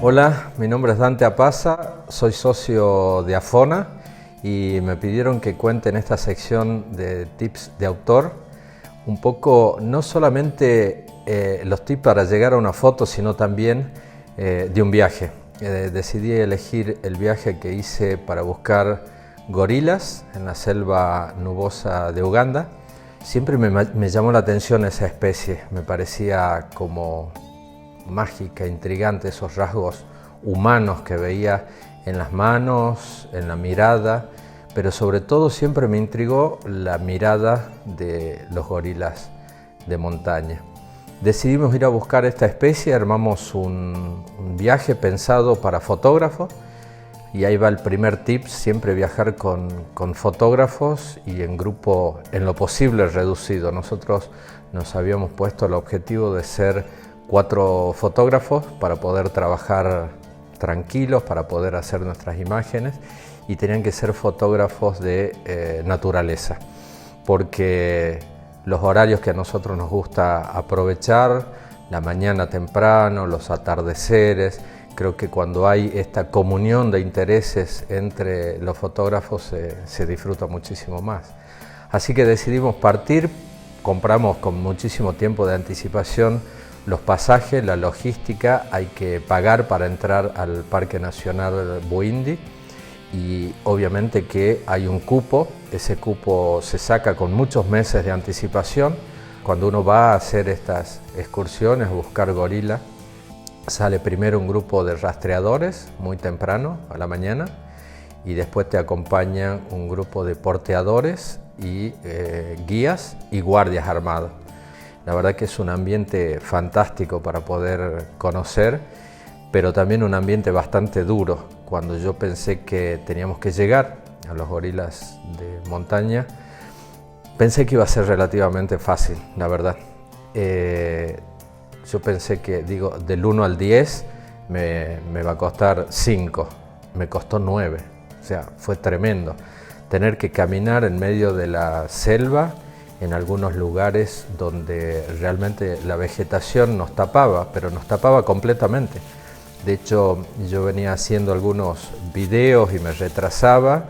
Hola, mi nombre es Dante Apaza, soy socio de Afona y me pidieron que cuente en esta sección de tips de autor un poco no solamente los tips para llegar a una foto, sino también de un viaje. Decidí elegir el viaje que hice para buscar gorilas en la selva nubosa de Uganda. Siempre me llamó la atención esa especie, me parecía como mágica, intrigante, esos rasgos humanos que veía en las manos, en la mirada, pero sobre todo siempre me intrigó la mirada de los gorilas de montaña. Decidimos ir a buscar esta especie, armamos un viaje pensado para fotógrafos y ahí va el primer tip, siempre viajar con fotógrafos y en grupo en lo posible reducido. Nosotros nos habíamos puesto el objetivo de ser 4 fotógrafos para poder trabajar tranquilos, para poder hacer nuestras imágenes, y tenían que ser fotógrafos de naturaleza, porque los horarios que a nosotros nos gusta aprovechar, la mañana temprano, los atardeceres, creo que cuando hay esta comunión de intereses entre los fotógrafos se disfruta muchísimo más. Así que decidimos partir, compramos con muchísimo tiempo de anticipación los pasajes, la logística, hay que pagar para entrar al Parque Nacional Bwindi y obviamente que hay un cupo, ese cupo se saca con muchos meses de anticipación. Cuando uno va a hacer estas excursiones, buscar gorila, sale primero un grupo de rastreadores muy temprano a la mañana y después te acompañan un grupo de porteadores y guías y guardias armados. La verdad que es un ambiente fantástico para poder conocer, pero también un ambiente bastante duro. Cuando yo pensé que teníamos que llegar a los gorilas de montaña, pensé que iba a ser relativamente fácil, la verdad. Yo pensé que, del 1 al 10 me va a costar 5, me costó 9, o sea, fue tremendo. Tener que caminar en medio de la selva, en algunos lugares donde realmente la vegetación nos tapaba, pero nos tapaba completamente. De hecho, yo venía haciendo algunos videos y me retrasaba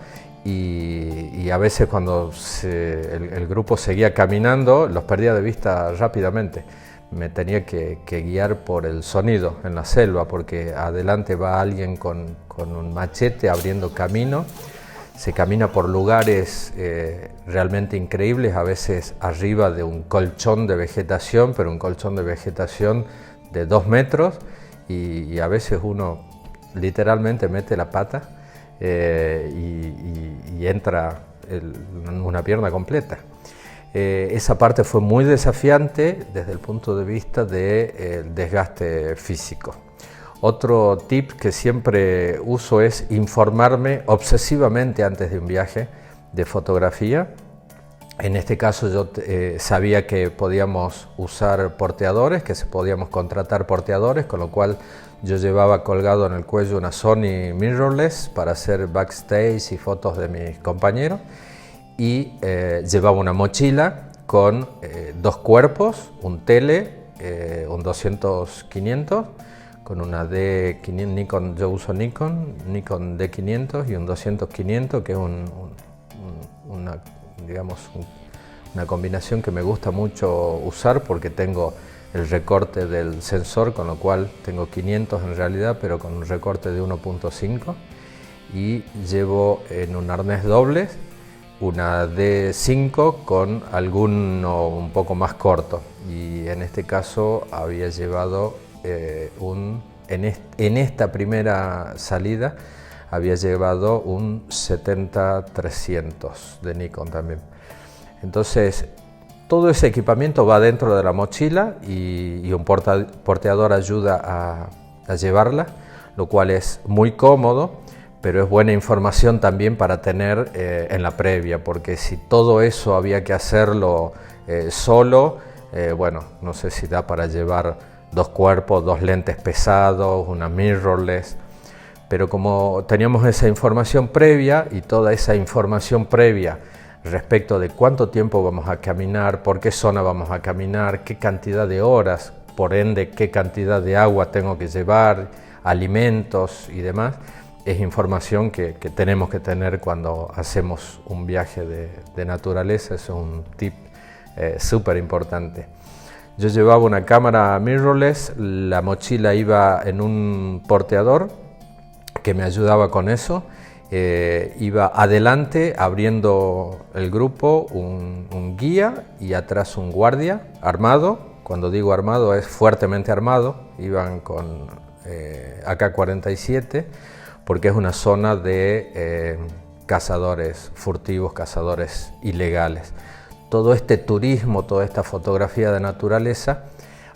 y a veces cuando el grupo seguía caminando, los perdía de vista rápidamente. Me tenía que guiar por el sonido en la selva, porque adelante va alguien con un machete abriendo camino. Se camina por lugares realmente increíbles, a veces arriba de un colchón de vegetación, pero un colchón de vegetación de 2 metros y a veces uno literalmente mete la pata y entra una pierna completa. Esa parte fue muy desafiante desde el punto de vista del desgaste físico. Otro tip que siempre uso es informarme obsesivamente antes de un viaje de fotografía. En este caso yo sabía que podíamos usar porteadores, que podíamos contratar porteadores, con lo cual yo llevaba colgado en el cuello una Sony mirrorless para hacer backstage y fotos de mis compañeros, y llevaba una mochila con 2 cuerpos, un tele, un 200-500, con una D500, Nikon, yo uso Nikon D500 y un 200-500, que es una combinación que me gusta mucho usar porque tengo el recorte del sensor, con lo cual tengo 500 en realidad, pero con un recorte de 1.5, y llevo en un arnés doble una D5 con alguno un poco más corto, y en este caso había llevado en esta primera salida había llevado un 70-300 de Nikon también. Entonces todo ese equipamiento va dentro de la mochila y un porteador ayuda a llevarla, lo cual es muy cómodo, pero es buena información también para tener en la previa, porque si todo eso había que hacerlo solo, bueno, no sé si da para llevar 2 cuerpos, 2 lentes pesados, una mirrorless, pero como teníamos esa información previa y toda esa información previa respecto de cuánto tiempo vamos a caminar, por qué zona vamos a caminar, qué cantidad de horas, por ende qué cantidad de agua tengo que llevar, alimentos y demás, es información que tenemos que tener cuando hacemos un viaje de naturaleza. Eso es un tip súper importante. Yo llevaba una cámara mirrorless, la mochila iba en un porteador que me ayudaba con eso. Iba adelante abriendo el grupo un guía y atrás un guardia armado. Cuando digo armado es fuertemente armado, iban con AK-47 porque es una zona de cazadores furtivos, cazadores ilegales. Todo este turismo, toda esta fotografía de naturaleza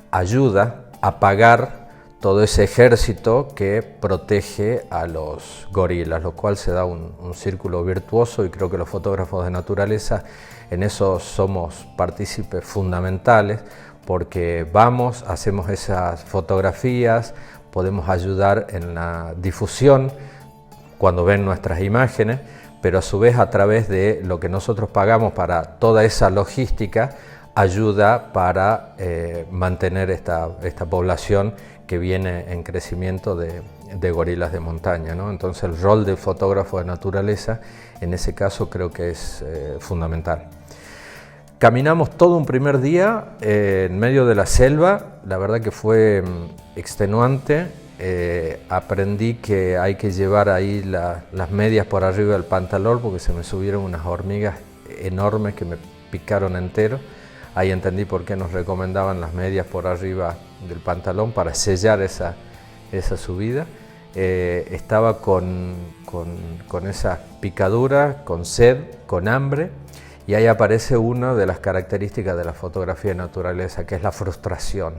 ayuda a pagar todo ese ejército que protege a los gorilas, lo cual se da un círculo virtuoso, y creo que los fotógrafos de naturaleza en eso somos partícipes fundamentales, porque vamos, hacemos esas fotografías, podemos ayudar en la difusión cuando ven nuestras imágenes, pero a su vez a través de lo que nosotros pagamos para toda esa logística ayuda para mantener esta población que viene en crecimiento de gorilas de montaña, ¿no? Entonces el rol del fotógrafo de naturaleza en ese caso creo que es fundamental. Caminamos todo un primer día en medio de la selva, la verdad que fue extenuante. Aprendí que hay que llevar ahí las medias por arriba del pantalón porque se me subieron unas hormigas enormes que me picaron entero. Ahí entendí por qué nos recomendaban las medias por arriba del pantalón para sellar esa subida. Estaba con esa picadura, con sed, con hambre, y ahí aparece una de las características de la fotografía de naturaleza, que es la frustración.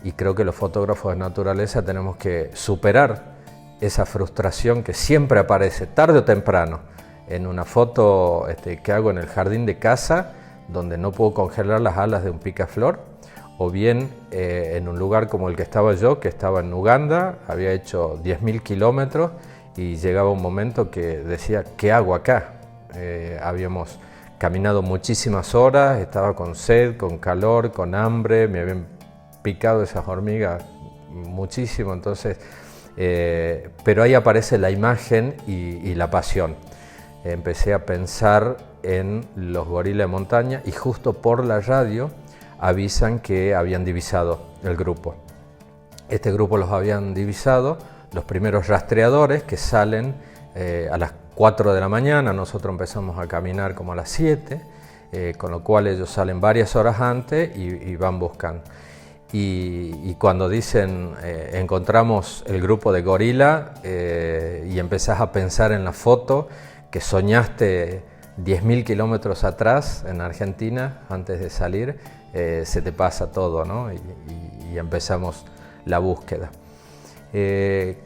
Y creo que los fotógrafos de naturaleza tenemos que superar esa frustración que siempre aparece, tarde o temprano, en una foto que hago en el jardín de casa, donde no puedo congelar las alas de un picaflor, o bien en un lugar como el que estaba yo, que estaba en Uganda, había hecho 10.000 kilómetros y llegaba un momento que decía, ¿qué hago acá? Habíamos caminado muchísimas horas, estaba con sed, con calor, con hambre, me habían picado esas hormigas muchísimo, entonces, pero ahí aparece la imagen y la pasión. Empecé a pensar en los gorilas de montaña y justo por la radio avisan que habían divisado el grupo. Este grupo los habían divisado los primeros rastreadores que salen a las 4 de la mañana, nosotros empezamos a caminar como a las 7, con lo cual ellos salen varias horas antes y van buscando. Y cuando dicen encontramos el grupo de gorila y empezás a pensar en la foto que soñaste 10.000 kilómetros atrás en Argentina antes de salir, se te pasa todo, ¿no? Y empezamos la búsqueda.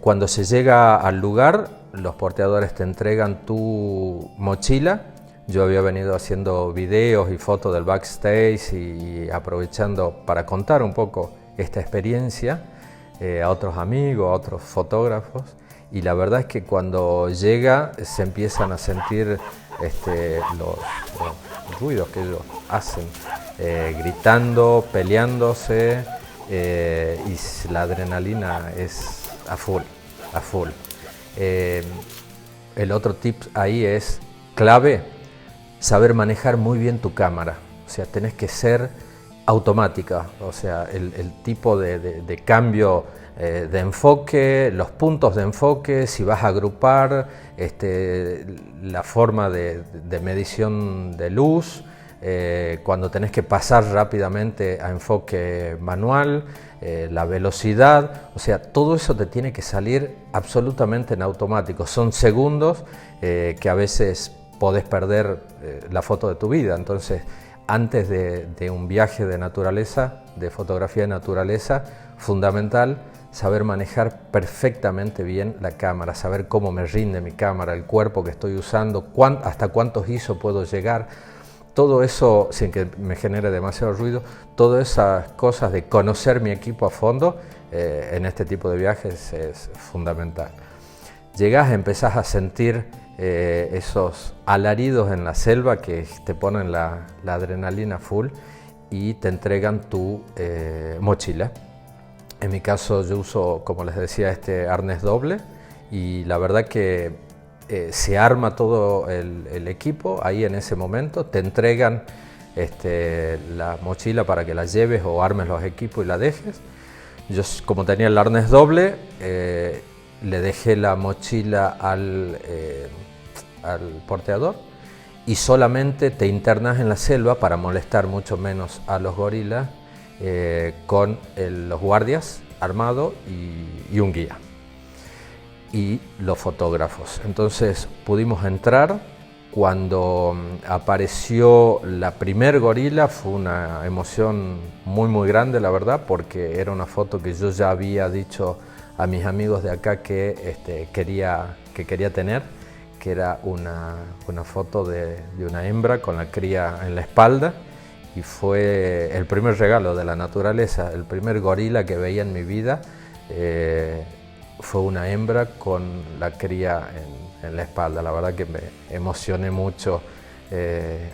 Cuando se llega al lugar, los porteadores te entregan tu mochila. Yo había venido haciendo videos y fotos del backstage y aprovechando para contar un poco esta experiencia a otros amigos, a otros fotógrafos, y la verdad es que cuando llega se empiezan a sentir los ruidos que ellos hacen, gritando, peleándose, y la adrenalina es a full, a full. El otro tip ahí es clave, saber manejar muy bien tu cámara, o sea, tenés que ser automática, o sea, el tipo de cambio de enfoque, los puntos de enfoque, si vas a agrupar, la forma de medición de luz, cuando tenés que pasar rápidamente a enfoque manual, la velocidad, o sea, todo eso te tiene que salir absolutamente en automático. Son segundos que a veces podés perder la foto de tu vida. Entonces, antes de un viaje de naturaleza, de fotografía de naturaleza, fundamental saber manejar perfectamente bien la cámara, saber cómo me rinde mi cámara, el cuerpo que estoy usando, hasta cuántos ISO puedo llegar. Todo eso, sin que me genere demasiado ruido, todas esas cosas de conocer mi equipo a fondo en este tipo de viajes es fundamental. Llegás, empezás a sentir esos alaridos en la selva que te ponen la adrenalina full y te entregan tu mochila. En mi caso yo uso, como les decía, este arnés doble y la verdad que se arma todo el equipo ahí en ese momento, te entregan la mochila para que la lleves o armes los equipos y la dejes. Yo, como tenía el arnés doble, le dejé la mochila al porteador y solamente te internas en la selva para molestar mucho menos a los gorilas con los guardias armados y un guía y los fotógrafos. Entonces pudimos entrar. Cuando apareció la primer gorila fue una emoción muy grande, la verdad, porque era una foto que yo ya había dicho a mis amigos de acá que quería tener, que era una foto de una hembra con la cría en la espalda, y fue el primer regalo de la naturaleza, el primer gorila que veía en mi vida. Fue una hembra con la cría en la espalda. La verdad que me emocioné mucho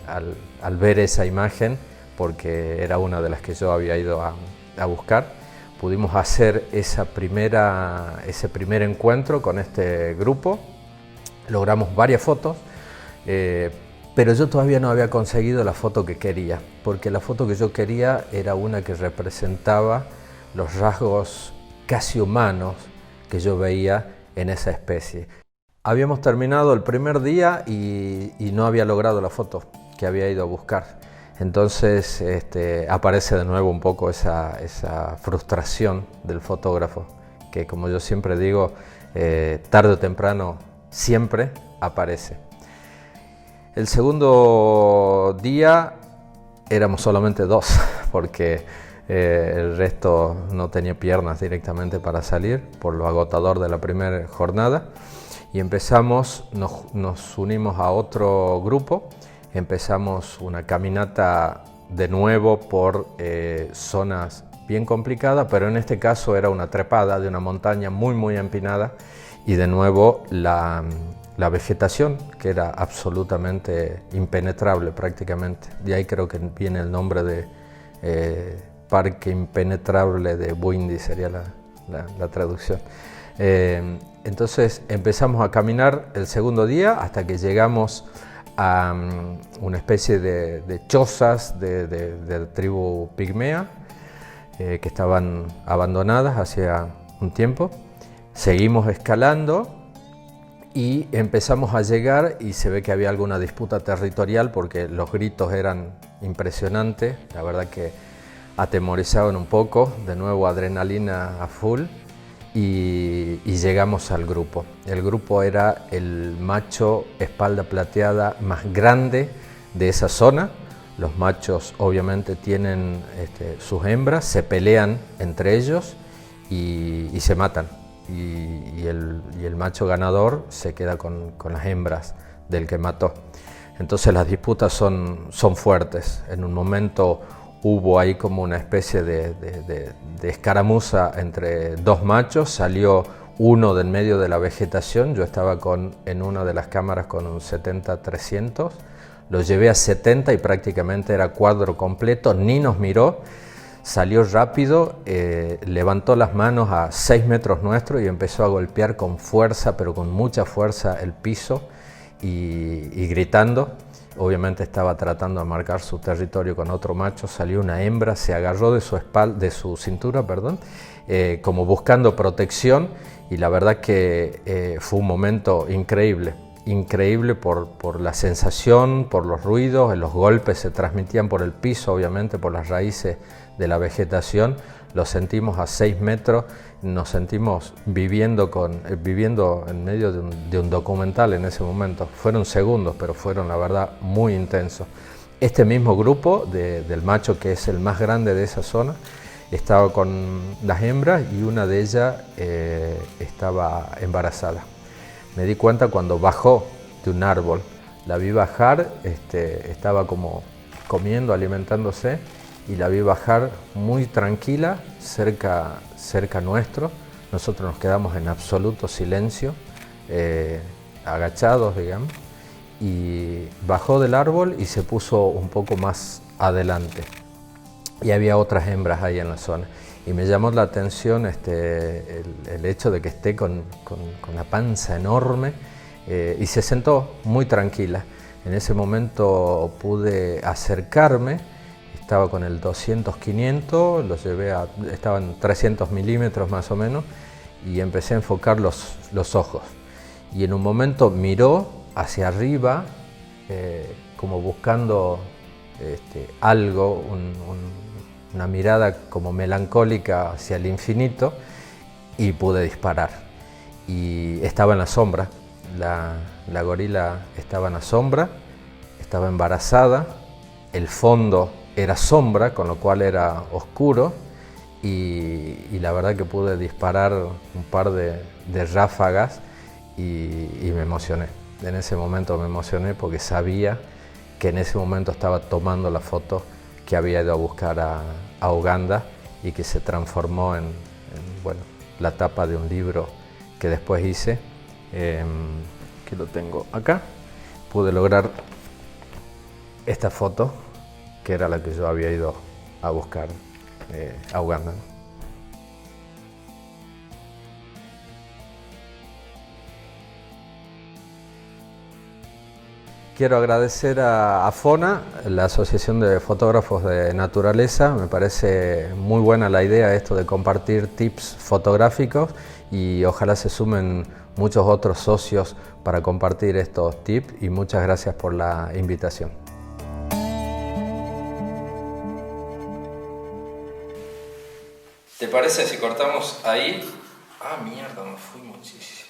al ver esa imagen, porque era una de las que yo había ido a buscar. Pudimos hacer ese primer encuentro con este grupo, logramos varias fotos, pero yo todavía no había conseguido la foto que quería, porque la foto que yo quería era una que representaba los rasgos casi humanos que yo veía en esa especie. Habíamos terminado el primer día y no había logrado la foto que había ido a buscar. Entonces aparece de nuevo un poco esa frustración del fotógrafo, que, como yo siempre digo, tarde o temprano siempre aparece. El segundo día éramos solamente dos, porque el resto no tenía piernas directamente para salir por lo agotador de la primera jornada, y nos unimos a otro grupo, empezamos una caminata de nuevo por zonas bien complicadas, pero en este caso era una trepada de una montaña muy empinada, y de nuevo la vegetación, que era absolutamente impenetrable prácticamente. De ahí creo que viene el nombre de Parque Impenetrable de Bwindi, sería la traducción. Entonces empezamos a caminar el segundo día hasta que llegamos a una especie de chozas de tribu pigmea que estaban abandonadas hacía un tiempo. Seguimos escalando y empezamos a llegar, y se ve que había alguna disputa territorial porque los gritos eran impresionantes, la verdad que atemorizaban un poco, de nuevo adrenalina a full, y llegamos al grupo. El grupo era el macho espalda plateada más grande de esa zona. Los machos obviamente tienen sus hembras, se pelean entre ellos y se matan. Y el macho ganador se queda con las hembras del que mató. Entonces las disputas son fuertes. En un momento hubo ahí como una especie de escaramuza entre dos machos, salió uno del medio de la vegetación. Yo estaba en una de las cámaras con un 70-300, lo llevé a 70 y prácticamente era cuadro completo, ni nos miró. Salió rápido, levantó las manos a 6 metros nuestro y empezó a golpear con fuerza, pero con mucha fuerza, el piso y gritando. Obviamente estaba tratando de marcar su territorio con otro macho. Salió una hembra, se agarró de su cintura, como buscando protección, y la verdad que fue un momento increíble. Increíble por la sensación, por los ruidos, los golpes se transmitían por el piso, obviamente por las raíces de la vegetación. Lo sentimos a 6 metros, nos sentimos viviendo en medio de un documental en ese momento. Fueron segundos, pero fueron, la verdad, muy intensos. Este mismo grupo del macho, que es el más grande de esa zona, estaba con las hembras y una de ellas estaba embarazada. Me di cuenta cuando bajó de un árbol, la vi bajar, estaba como comiendo, alimentándose, y la vi bajar muy tranquila, cerca nuestro. Nosotros nos quedamos en absoluto silencio, agachados, digamos, y bajó del árbol y se puso un poco más adelante. Y había otras hembras ahí en la zona. y me llamó la atención el hecho de que esté con la panza enorme, y se sentó muy tranquila. En ese momento pude acercarme, estaba con el 200-500, lo llevé estaban 300 milímetros más o menos, y empecé a enfocar los ojos. Y en un momento miró hacia arriba, como buscando algo, una mirada como melancólica hacia el infinito, y pude disparar. Y estaba en la sombra, la gorila estaba en la sombra, estaba embarazada, el fondo era sombra, con lo cual era oscuro, y la verdad que pude disparar un par de ráfagas y me emocioné. En ese momento me emocioné porque sabía que en ese momento estaba tomando la foto que había ido a buscar a Uganda y que se transformó en bueno, la tapa de un libro que después hice, que lo tengo acá. Pude lograr esta foto, que era la que yo había ido a buscar a Uganda. Quiero agradecer a FONA, la Asociación de Fotógrafos de Naturaleza. Me parece muy buena la idea esto de compartir tips fotográficos, y ojalá se sumen muchos otros socios para compartir estos tips, y muchas gracias por la invitación. ¿Te parece si cortamos ahí? Ah, mierda, me fui muchísimo.